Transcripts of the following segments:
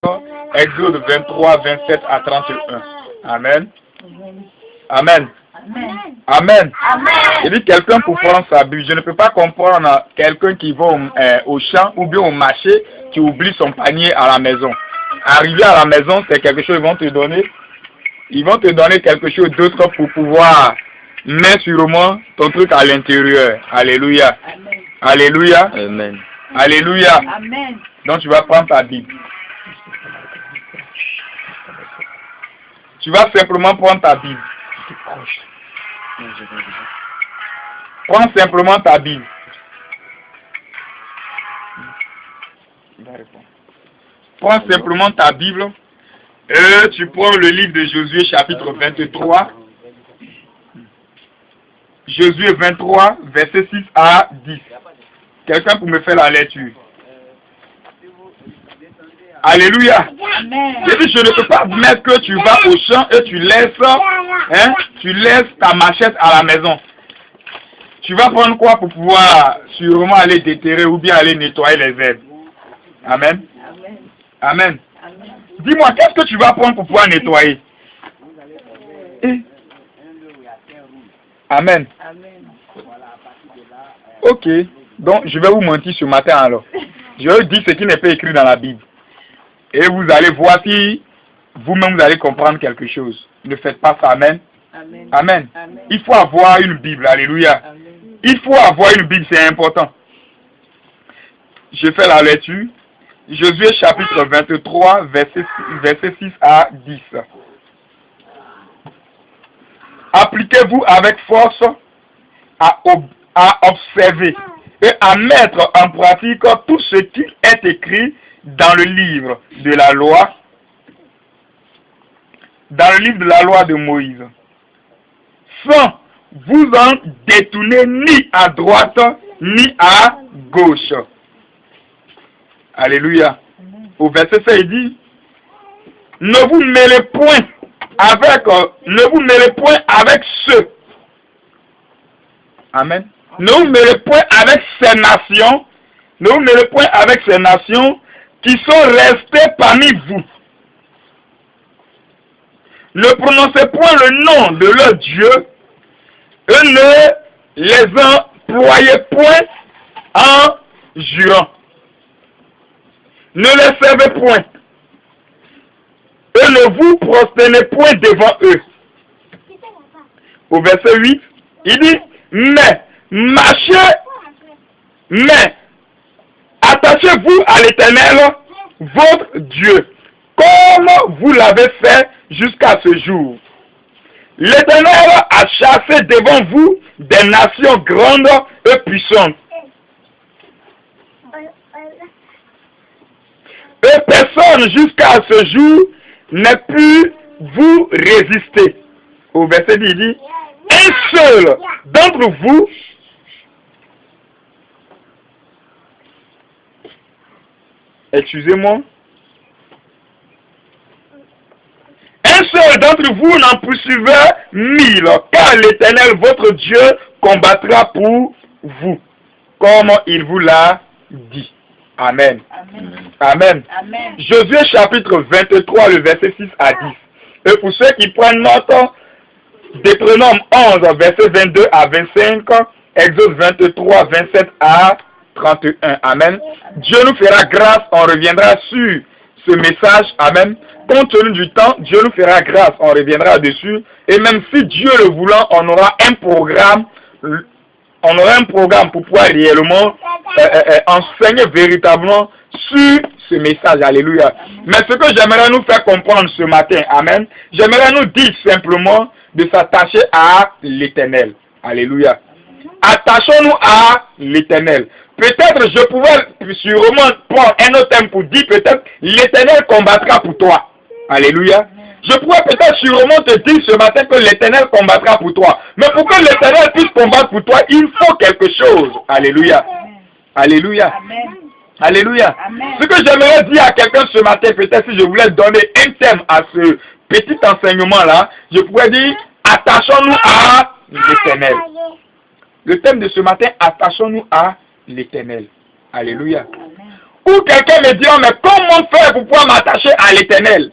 Exode 23, 27 à 31. Amen. Amen. Amen. Il dit quelqu'un pour prendre sa Bible. Je ne peux pas comprendre quelqu'un qui va au champ ou bien au marché qui oublie son panier à la maison. Arrivé à la maison, c'est quelque chose qu'ils vont te donner. Ils vont te donner quelque chose d'autre pour pouvoir mettre sûrement ton truc à l'intérieur. Alléluia. Amen. Alléluia. Amen. Alléluia. Amen. Donc tu vas prendre ta Bible. Tu vas simplement prendre ta Bible. Prends simplement ta Bible. Prends simplement ta Bible. Et tu prends le livre de Josué chapitre 23. Josué 23, verset 6 à 10. Quelqu'un pour me faire la lecture. Alléluia. Je ne peux pas mettre que tu vas au champ et tu laisses ta machette à la maison. Tu vas prendre quoi pour pouvoir sûrement aller déterrer ou bien aller nettoyer les herbes. Amen. Amen. Dis-moi, qu'est-ce que tu vas prendre pour pouvoir nettoyer? Amen. Ok. Donc, je vais vous mentir ce matin alors. Je vais vous dire ce qui n'est pas écrit dans la Bible. Et vous allez voir si vous-même vous allez comprendre quelque chose. Ne faites pas ça. Amen. Amen. Amen. Amen. Il faut avoir une Bible. Alléluia. Amen. Il faut avoir une Bible, c'est important. Je fais la lecture. Josué chapitre 23, verset 6 à 10. Appliquez-vous avec force à observer et à mettre en pratique tout ce qui est écrit dans le livre de la loi, de Moïse, sans vous en détourner ni à droite ni à gauche. Alléluia. Au verset 7, il dit, ne vous mêlez point avec ceux. Amen. Ne vous mêlez point avec ces nations. Ne vous mêlez point avec ces nations qui sont restées parmi vous. Ne prononcez point le nom de leur Dieu et ne les employez point en jurant. Ne les servez point et ne vous prosternez point devant eux. Au verset 8, il dit, mais attachez-vous à l'Éternel, votre Dieu, comme vous l'avez fait jusqu'à ce jour. L'Éternel a chassé devant vous des nations grandes et puissantes. Et personne jusqu'à ce jour n'a pu vous résister. Au verset 10, il dit, un seul d'entre vous excusez-moi, un seul d'entre vous n'en poursuivra 1000, car l'Éternel, votre Dieu, combattra pour vous, comme il vous l'a dit. Amen. Amen. Amen. Amen. Josué chapitre 23, le verset 6 à 10. Et pour ceux qui prennent note, Deutéronome 11, verset 22 à 25, Exode 23, 27 à 31. Amen. Dieu nous fera grâce, on reviendra sur ce message. Amen. Compte tenu du temps, Dieu nous fera grâce, on reviendra dessus. Et même si Dieu le voulant, on aura un programme pour pouvoir réellement enseigner véritablement sur ce message. Alléluia. Mais ce que j'aimerais nous faire comprendre ce matin, amen, j'aimerais nous dire simplement de s'attacher à l'Éternel. Alléluia. Attachons-nous à l'Éternel. Peut-être je pouvais sûrement prendre un autre thème pour dire peut-être l'Éternel combattra pour toi. Alléluia. Je pourrais peut-être sûrement te dire ce matin que l'Éternel combattra pour toi. Mais pour que l'Éternel puisse combattre pour toi, il faut quelque chose. Alléluia. Alléluia. Amen. Alléluia. Amen. Ce que j'aimerais dire à quelqu'un ce matin, peut-être si je voulais donner un thème à ce petit enseignement-là, je pourrais dire, attachons-nous à l'Éternel. Le thème de ce matin, attachons-nous à l'Éternel. Alléluia. Ou quelqu'un me dira, mais comment faire pour pouvoir m'attacher à l'Éternel?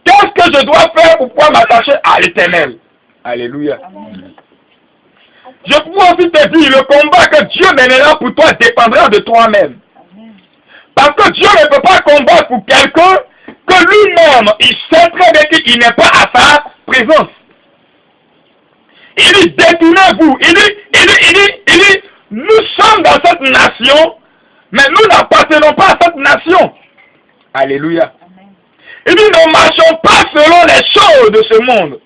Qu'est-ce que je dois faire pour pouvoir m'attacher à l'Éternel? Alléluia. Amen. Je peux aussi te dire, le combat que Dieu mènera pour toi dépendra de toi-même. Parce que Dieu ne peut pas combattre pour quelqu'un que lui-même, il sait très bien qu'il n'est pas à sa présence. Il dit, détournez-vous. Il dit, nous sommes dans cette nation, mais nous n'appartenons pas à cette nation. Alléluia. Amen. Il dit, ne marchons pas selon les choses de ce monde.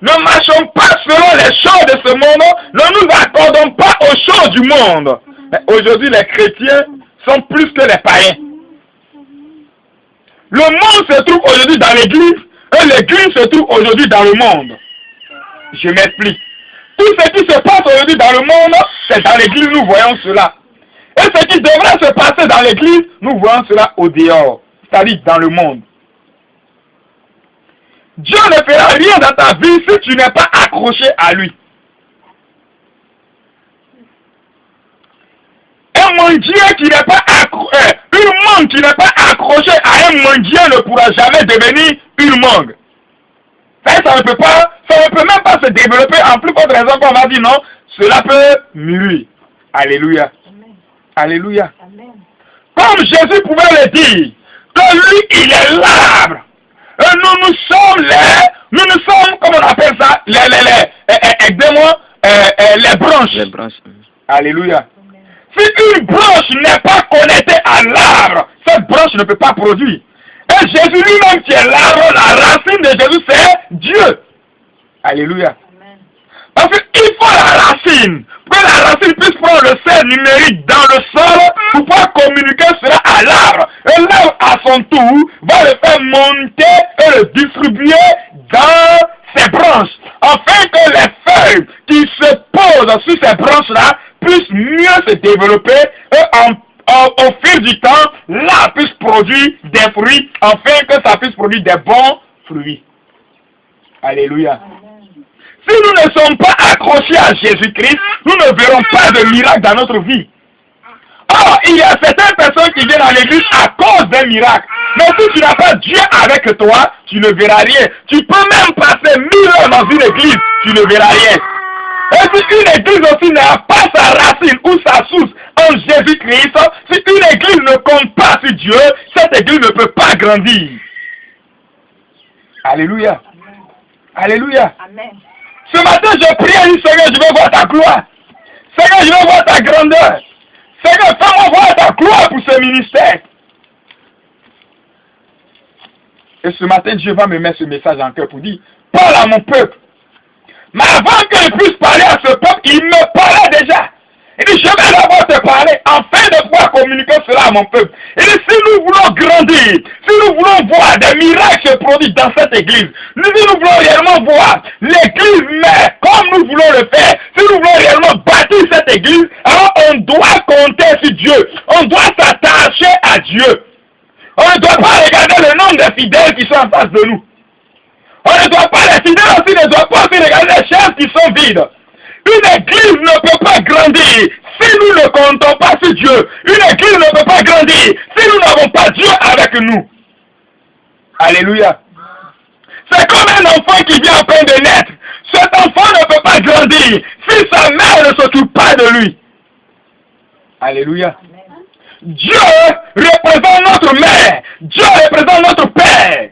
Ne marchons pas selon les choses de ce monde. Ne nous accordons pas aux choses du monde. Mais aujourd'hui, les chrétiens sont plus que les païens. Le monde se trouve aujourd'hui dans l'église et l'église se trouve aujourd'hui dans le monde. Je m'explique. Tout ce qui se passe aujourd'hui dans le monde, c'est dans l'église, nous voyons cela. Et ce qui devrait se passer dans l'église, nous voyons cela au dehors, c'est-à-dire dans le monde. Dieu ne fera rien dans ta vie si tu n'es pas accroché à lui. Un mendiant qui n'est pas accroché, une mangue qui n'est pas accrochée à un mendiant ne pourra jamais devenir une mangue. Ça ne peut même pas se développer. En plus forte raison qu'on m'a dit non, cela peut mûrir. Alléluia. Amen. Alléluia. Amen. Comme Jésus pouvait le dire, que lui il est l'arbre. Et nous sommes, comment on appelle ça, les branches. Les branches. Alléluia. Amen. Si une branche n'est pas connectée à l'arbre, cette branche ne peut pas produire. Et Jésus lui-même qui est l'arbre, la racine de Jésus, c'est Dieu. Alléluia. Amen. Parce qu'il faut la racine. Pour que la racine puisse prendre le sel numérique dans le sol pour pouvoir communiquer cela à l'arbre. Et l'arbre, à son tour, va le faire monter et le distribuer dans ses branches. Afin que les feuilles qui se posent sur ces branches-là puissent mieux se développer et au fil du temps, l'arbre puisse produire des fruits, afin que ça puisse produire des bons fruits. Alléluia. Amen. Si nous ne sommes pas accrochés à Jésus-Christ, nous ne verrons pas de miracle dans notre vie. Or, il y a certaines personnes qui viennent à l'église à cause d'un miracle. Mais si tu n'as pas Dieu avec toi, tu ne verras rien. Tu peux même passer 1000 ans dans une église, tu ne verras rien. Et si une église aussi n'a pas sa racine ou sa source en Jésus-Christ, si une église ne compte pas sur Dieu, cette église ne peut pas grandir. Alléluia. Amen. Alléluia. Amen. Ce matin, je prie et dis, Seigneur, je veux voir ta gloire. Seigneur, je veux voir ta grandeur. Seigneur, fais-moi voir ta gloire pour ce ministère. Et ce matin, Dieu va me mettre ce message en cœur pour dire, parle à mon peuple. Mais avant qu'il puisse parler à ce peuple, il me parlait déjà. Il dit, je vais d'abord te parler, afin de pouvoir communiquer cela à mon peuple. Il dit, si nous voulons grandir, si nous voulons voir des miracles se produire dans cette église, si nous voulons réellement voir l'église, mais comme nous voulons le faire, si nous voulons réellement bâtir cette église, alors on doit compter sur Dieu. On doit s'attacher à Dieu. On ne doit pas regarder le nombre de fidèles qui sont en face de nous. On ne doit pas, les fidèles aussi ne doivent pas aussi regarder les chaises qui sont vides. Une église ne peut pas grandir si nous ne comptons pas sur Dieu. Une église ne peut pas grandir si nous n'avons pas Dieu avec nous. Alléluia. C'est comme un enfant qui vient à peine de naître. Cet enfant ne peut pas grandir si sa mère ne s'occupe pas de lui. Alléluia. Dieu représente notre mère. Dieu représente notre père.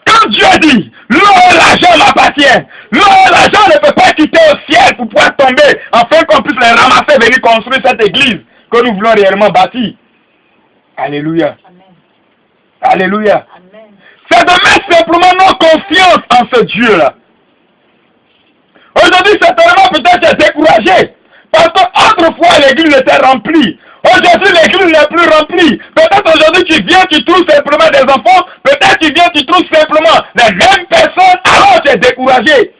Quand Dieu dit, l'or et l'argent m'appartiennent, l'or et l'argent ne peut pas quitter au ciel pour pouvoir tomber, afin qu'on puisse les ramasser et venir construire cette église que nous voulons réellement bâtir. Alléluia. Amen. Alléluia. Amen. C'est de mettre simplement nos confiance en ce Dieu-là. Aujourd'hui, certainement, peut-être tu es découragé. Parce qu'autrefois, l'église était remplie. Aujourd'hui, l'église n'est plus remplie. Peut-être aujourd'hui, tu viens, tu trouves simplement des enfants. Peut-être tu viens, tu trouves simplement les mêmes personnes. Alors, tu es découragé.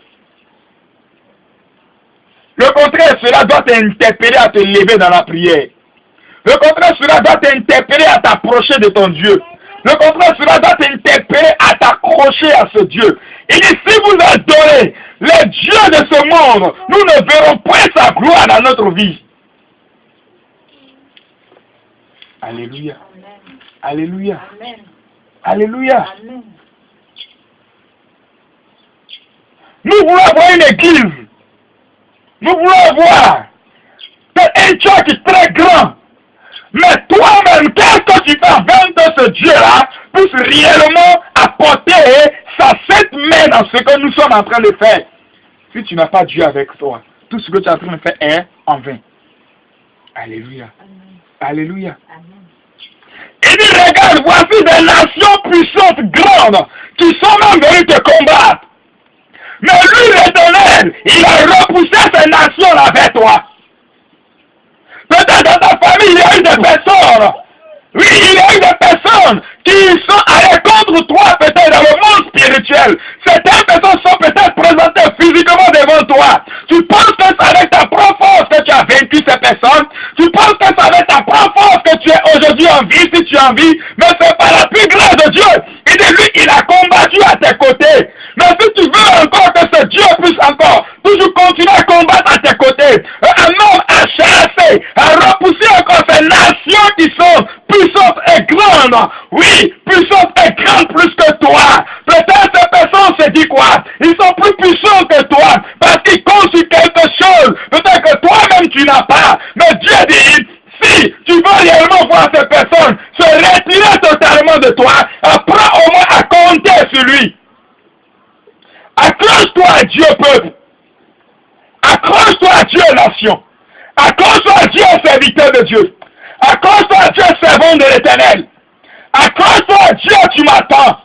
Le contraire, cela doit t'interpeller à te lever dans la prière. Le contraire, cela doit t'interpeller à t'approcher de ton Dieu. Le contraire, cela doit t'interpeller à t'accrocher à ce Dieu. Il dit, si vous adorez les dieux de ce monde, nous ne verrons point sa gloire dans notre vie. Alléluia. Alléluia. Alléluia. Nous voulons avoir une église. Nous voulons avoir un church très grand. Mais toi-même, qu'est-ce que tu fais afin que ce Dieu-là puisse réellement apporter sa sainte main dans ce que nous sommes en train de faire? Si tu n'as pas Dieu avec toi, tout ce que tu es en train de faire est en vain. Alléluia. Amen. Alléluia. Amen. Il dit, regarde, voici des nations puissantes, grandes, qui sont même venues te combattre. Mais lui, l'Éternel, il a repoussé ces nations-là vers toi. Peut-être dans ta famille, il y a eu des personnes. Oui, il y a eu des personnes qui sont allées contre toi, peut-être dans le monde spirituel. Certaines personnes sont peut-être présentées physiquement devant toi. Tu penses que c'est avec ta propre force que tu as vaincu ces personnes. Tu penses que c'est avec ta propre force que tu es aujourd'hui en vie, si tu es en vie. Mais c'est par la plus grâce de Dieu. Et de lui, il a combattu à tes côtés. Mais si tu veux encore que ce Dieu puisse encore toujours continuer à combattre à tes côtés, un homme a chassé, a repoussé encore ces nations qui sont puissantes et grandes. Oui, puissantes et grandes plus que toi. Peut-être ces personnes se disent quoi? Ils sont plus puissants que toi parce qu'ils comptent sur quelque chose. Peut-être que toi-même tu n'as pas. Mais Dieu dit, si tu veux réellement voir ces personnes se retirer totalement de toi, apprends au moins à compter sur lui. Accroche-toi à Dieu, peuple. Accroche-toi à Dieu, nation. Accroche-toi à Dieu, serviteur de Dieu. Accroche-toi à Dieu, servant de l'Éternel. Accroche-toi à Dieu, tu m'attends.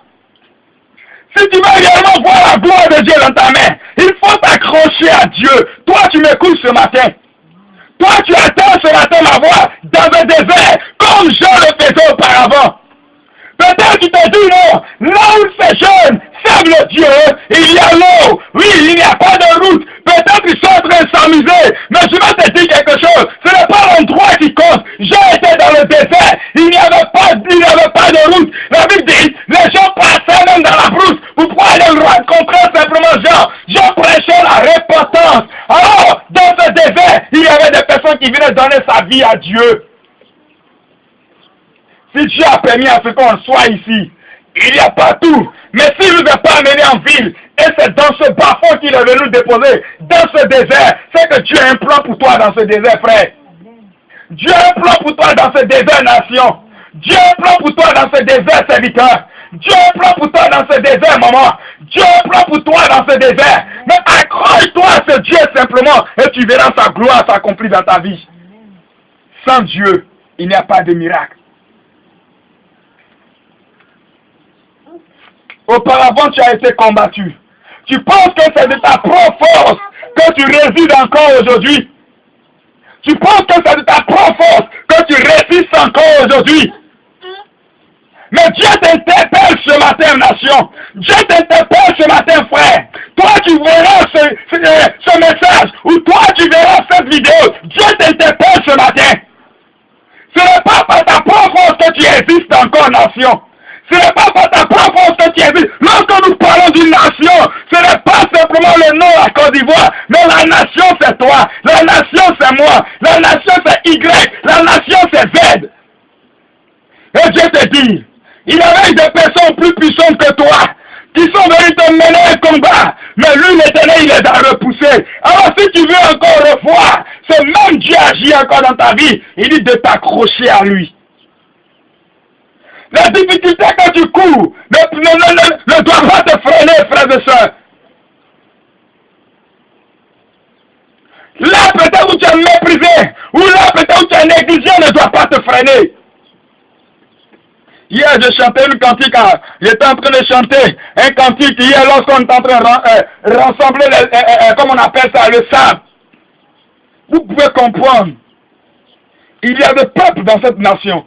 Si tu veux réellement voir la gloire de Dieu dans ta main, il faut t'accrocher à Dieu. Toi, tu m'écoutes ce matin. Toi, tu attends ce matin ma voix dans un désert, comme Jean le faisait auparavant. Peut-être tu te dis non, là où ces jeunes servent le Dieu, il y a l'eau. Oui, il n'y a pas de route. Peut-être qu'ils sont en train de s'amuser. Mais je vais te dire quelque chose. Ce n'est pas l'endroit qui compte. J'ai été dans le désert. Il n'y avait pas de route. La Bible dit, les gens passaient même dans la brousse pour pouvoir aller rencontrer simplement Jean. Jean prêchait la repentance. Alors, dans ce désert, il y avait des personnes qui venaient donner sa vie à Dieu. Si Dieu a permis à ce qu'on soit ici, il y a partout. Mais s'il ne nous a pas amenés en ville, et c'est dans ce bas-fond qu'il est venu nous déposer, dans ce désert, c'est que Dieu a un plan pour toi dans ce désert, frère. Dieu a un plan pour toi dans ce désert, nation. Dieu a un plan pour toi dans ce désert, serviteur. Dieu a un plan pour toi dans ce désert, maman. Dieu a un plan pour toi dans ce désert. Mais accroche-toi à ce Dieu simplement, et tu verras sa gloire s'accomplir dans ta vie. Sans Dieu, il n'y a pas de miracle. Auparavant, tu as été combattu. Tu penses que c'est de ta propre force que tu résides encore aujourd'hui. Tu penses que c'est de ta propre force que tu résistes encore aujourd'hui. Mais Dieu t'interpelle ce matin, nation. Dieu t'interpelle ce matin, frère. Toi, tu verras ce message, ou toi, tu verras cette vidéo. Dieu t'interpelle ce matin. Ce n'est pas par ta propre force que tu existes encore, nation. Ce n'est pas par ta propre force que tu existes. Lorsque nous parlons d'une nation, ce n'est pas simplement le nom à Côte d'Ivoire, mais la nation c'est toi, la nation c'est moi, la nation c'est Y, la nation c'est Z. Et Dieu te dit, il y avait des personnes plus puissantes que toi, qui sont venues te mener un combat, mais lui l'Éternel il les a repoussés. Alors si tu veux encore revoir, ce même Dieu agit encore dans ta vie, il dit de t'accrocher à lui. La difficulté que tu cours ne doit pas te freiner, frères et sœurs. Là, peut-être où tu es méprisé, ou là, peut-être où tu es négligé, ne doit pas te freiner. Hier, je chantais une cantique, j'étais en train de chanter un cantique hier lorsqu'on est en train de rassembler, comme on appelle ça, le sable. Vous pouvez comprendre, il y a des peuples dans cette nation.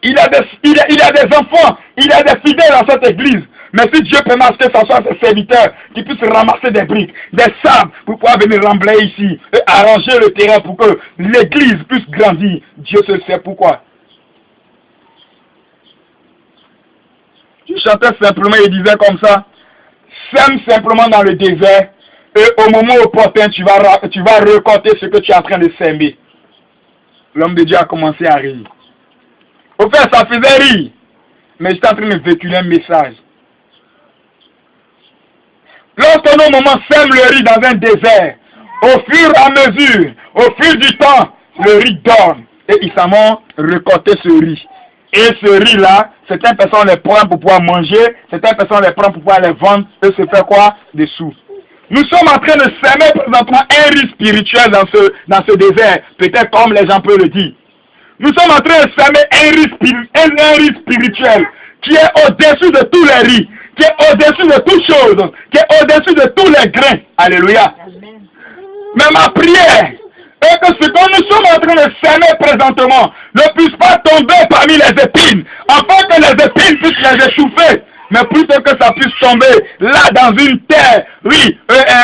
Il y a des enfants, il y a des fidèles dans cette église. Mais si Dieu permet que ce soit ses serviteurs qui puissent ramasser des briques, des sables, pour pouvoir venir remblayer ici, et arranger le terrain pour que l'église puisse grandir, Dieu seul sait pourquoi. Tu chantais simplement et disais comme ça, sème simplement dans le désert et au moment opportun, tu vas récolter ce que tu es en train de s'aimer. L'homme de Dieu a commencé à rire. Au fait, ça faisait rire, mais j'étais en train de véhiculer un message. Lorsqu'on au moment sème le riz dans un désert, au fur et à mesure, au fil du temps, le riz donne et ils s'en vont récolter ce riz. Et ce riz-là, certaines personnes les prennent pour pouvoir manger, certaines personnes les prennent pour pouvoir les vendre et se faire quoi? Des sous. Nous sommes en train de s'aimer présentement un riz spirituel dans ce désert, peut-être comme les gens peuvent le dire. Nous sommes en train de s'aimer un riz spirituel qui est au-dessus de tous les riz, qui est au-dessus de toutes choses, qui est au-dessus de tous les grains. Alléluia. Amen. Mais ma prière est que ce que nous sommes en train de s'aimer présentement ne puisse pas tomber parmi les épines, afin que les épines puissent les échauffer, mais plutôt que ça puisse tomber là dans une terre, oui,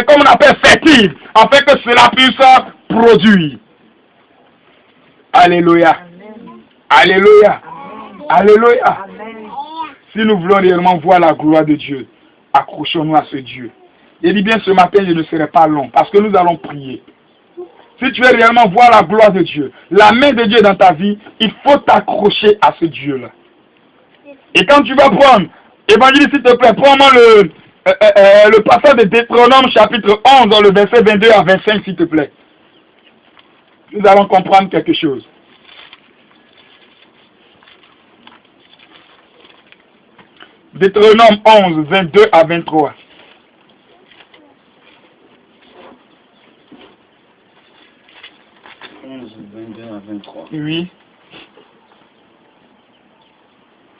comme on appelle fertile, afin que cela puisse produire. Alléluia. Amen. Alléluia. Amen. Alléluia. Amen. Si nous voulons réellement voir la gloire de Dieu, accrochons-nous à ce Dieu. Et dis bien, ce matin, je ne serai pas long, parce que nous allons prier. Si tu veux réellement voir la gloire de Dieu, la main de Dieu dans ta vie, il faut t'accrocher à ce Dieu-là. Et quand tu vas prendre, évangile s'il te plaît, prends-moi le passage de Deutéronome chapitre 11, dans le verset 22 à 25 s'il te plaît. Nous allons comprendre quelque chose. Deutéronome 11, 22 à 23. Oui.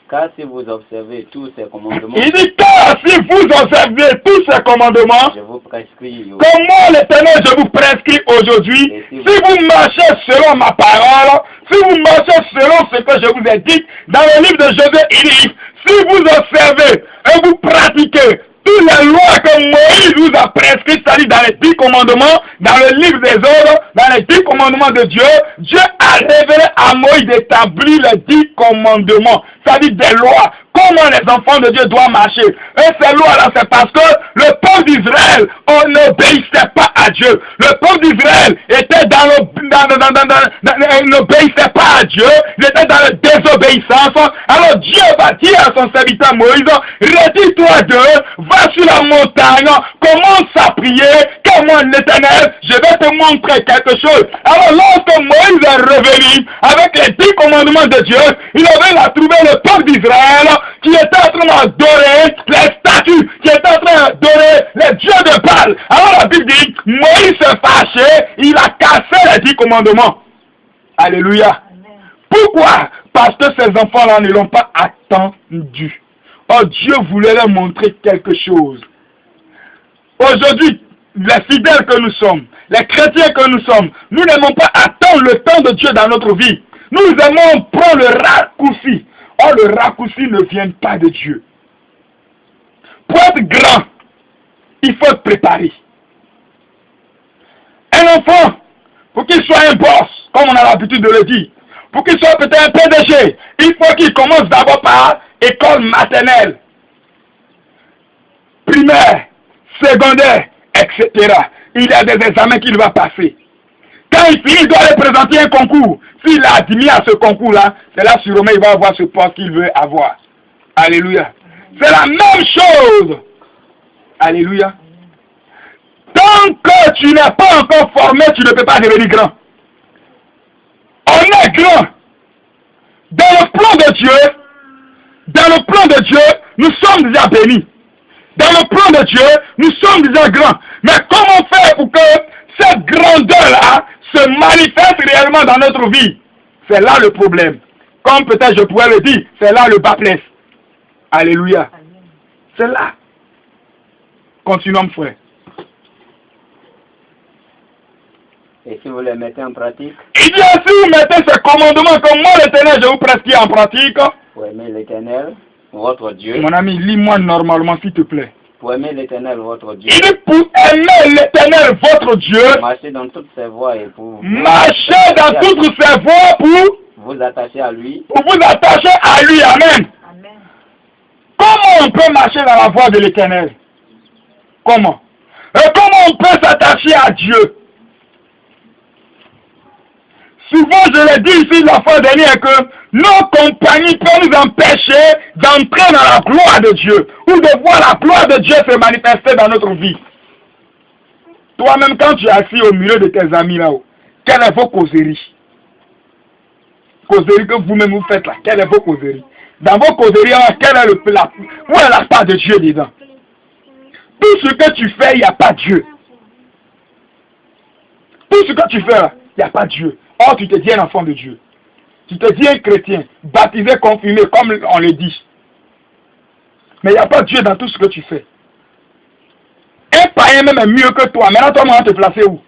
Car si vous observez tous ces commandements, il dit car si vous observez tous ces commandements, je vous prescris, comment l'Éternel je vous prescris aujourd'hui, si vous marchez selon ma parole, si vous marchez selon ce que je vous ai dit, dans le livre de Josué, il dit, si vous observez et vous pratiquez toutes les lois que Moïse vous a prescrites, c'est-à-dire dans les 10 commandements, dans le livre des ordres, dans les 10 commandements de Dieu, Dieu a révélé à Moïse d'établir les 10 commandements, c'est-à-dire des lois, comment les enfants de Dieu doivent marcher. Et ces lois-là, c'est parce que le peuple d'Israël n'obéissait pas à Dieu. Le peuple d'Israël était n'obéissait pas à Dieu, il était dans la désobéissance. Alors Dieu va dire à son serviteur Moïse, retire-toi d'eux, va sur la montagne, commence à prier, car moi l'Éternel, je vais te montrer quelque chose. Alors lorsque Moïse est revenu avec les 10 commandements de Dieu, il avait trouvé le peuple d'Israël qui était en train d'adorer les statues, qui était en train d'adorer les dieux de Baal. Alors la Bible dit, Moïse s'est fâché, il a cassé les 10 commandements. Alléluia. Amen. Pourquoi? Parce que ces enfants-là ne l'ont pas attendu. Oh, Dieu voulait leur montrer quelque chose. Aujourd'hui, les fidèles que nous sommes, les chrétiens que nous sommes, nous n'aimons pas attendre le temps de Dieu dans notre vie. Nous aimons prendre le raccourci. Or, le raccourci ne vient pas de Dieu. Pour être grand, il faut être préparé. Un enfant, pour qu'il soit un boss, comme on a l'habitude de le dire, pour qu'il soit peut-être un PDG, il faut qu'il commence d'abord par école maternelle, primaire, secondaire, etc. Il y a des examens qu'il va passer. Quand il finit, il doit aller présenter un concours. S'il a admis à ce concours-là, c'est là sûrement il va avoir ce poste qu'il veut avoir. Alléluia. C'est la même chose. Alléluia. Tant que tu n'es pas encore formé, tu ne peux pas devenir grand. On est grand. Dans le plan de Dieu, nous sommes déjà bénis. Dans le plan de Dieu, nous sommes déjà grands. Mais comment faire pour que cette grandeur-là se manifeste réellement dans notre vie? C'est là le problème. Comme peut-être je pourrais le dire, c'est là le bas blesse. Alléluia. C'est là. Continuons, frère. Et si vous les mettez en pratique? Il dit, si vous mettez ce commandement comme moi l'Éternel, je vous prescris en pratique. Pour aimer l'Éternel, votre Dieu. Mon ami, lis-moi normalement, s'il te plaît. Pour aimer l'Éternel, votre Dieu. Il dit, pour aimer l'Éternel, votre Dieu. Marchez dans toutes ses voies et pour... Marchez dans toutes ses voies pour... vous attacher à lui. Pour vous attacher à lui, amen. Amen. Comment on peut marcher dans la voie de l'Éternel? Comment? Et comment on peut s'attacher à Dieu? Souvent, je l'ai dit ici la fois dernière que nos compagnies peuvent nous empêcher d'entrer dans la gloire de Dieu ou de voir la gloire de Dieu se manifester dans notre vie. Toi-même, quand tu es assis au milieu de tes amis là-haut, quelles sont vos causeries? Causeries que vous-même vous faites là, quelles sont vos causeries? Dans vos causeries, quelle est où est la part de Dieu dedans? Tout ce que tu fais, il n'y a pas Dieu. Tout ce que tu fais là, il n'y a pas Dieu. Or, tu te dis un enfant de Dieu. Tu te dis un chrétien, baptisé, confirmé, comme on le dit. Mais il n'y a pas Dieu dans tout ce que tu fais. Un païen même est mieux que toi. Maintenant, toi, on va te placer où?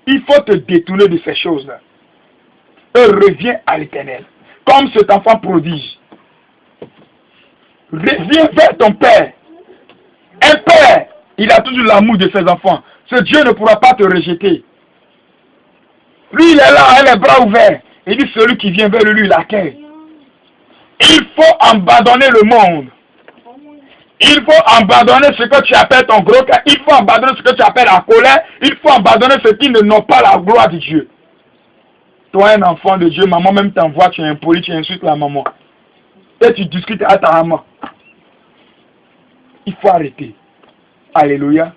Il faut te détourner de ces choses-là. Et reviens à l'Éternel. Comme cet enfant prodige. Reviens vers ton Père. Un père, il a toujours l'amour de ses enfants. Ce Dieu ne pourra pas te rejeter. Lui, il est là, il a les bras ouverts. Il dit, celui qui vient vers lui, il l'accueille. Il faut abandonner le monde. Il faut abandonner ce que tu appelles ton gros cœur. Il faut abandonner ce que tu appelles la colère. Il faut abandonner ceux qui n'ont pas la gloire de Dieu. Toi, un enfant de Dieu, maman même t'envoie, tu es impoli, tu insultes la maman. Et tu discutes à ta maman. Il faut arrêter. Alléluia.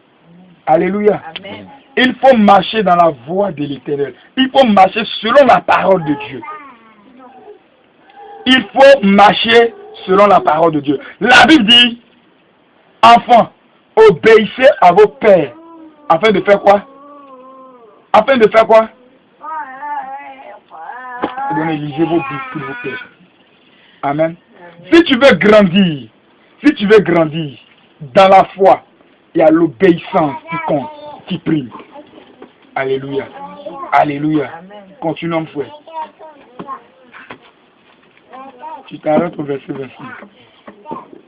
Alléluia. Amen. Il faut marcher dans la voie de l'Éternel. Il faut marcher selon la parole de Dieu. Il faut marcher selon la parole de Dieu. La Bible dit, enfants, obéissez à vos pères. Afin de faire quoi? Afin de faire quoi? Donnez, lisez vos Bibles, s'il vous plaît. Amen. Si tu veux grandir, dans la foi, il y a l'obéissance qui compte, qui prime. Alléluia. Alléluia. Continuons, frère. Tu t'arrêtes au verset 26.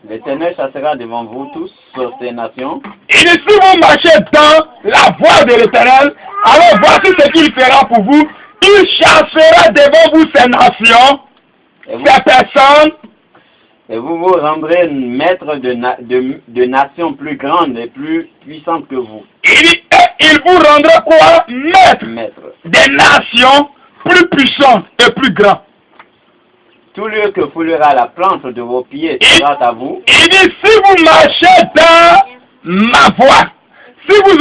L'Éternel chassera devant vous tous sur ces nations. Et si vous marchez dans la voie de l'Éternel, alors voici ce qu'il fera pour vous. Il chassera devant vous ces nations, ces personnes. Et vous vous rendrez maître de nations plus grandes et plus puissantes que vous. Il vous rendra quoi? Maître Maître. des nations plus puissantes et plus grandes. Tout lieu que foulera la plante de vos pieds sera à vous. Il dit, si vous marchez dans ma voie, si vous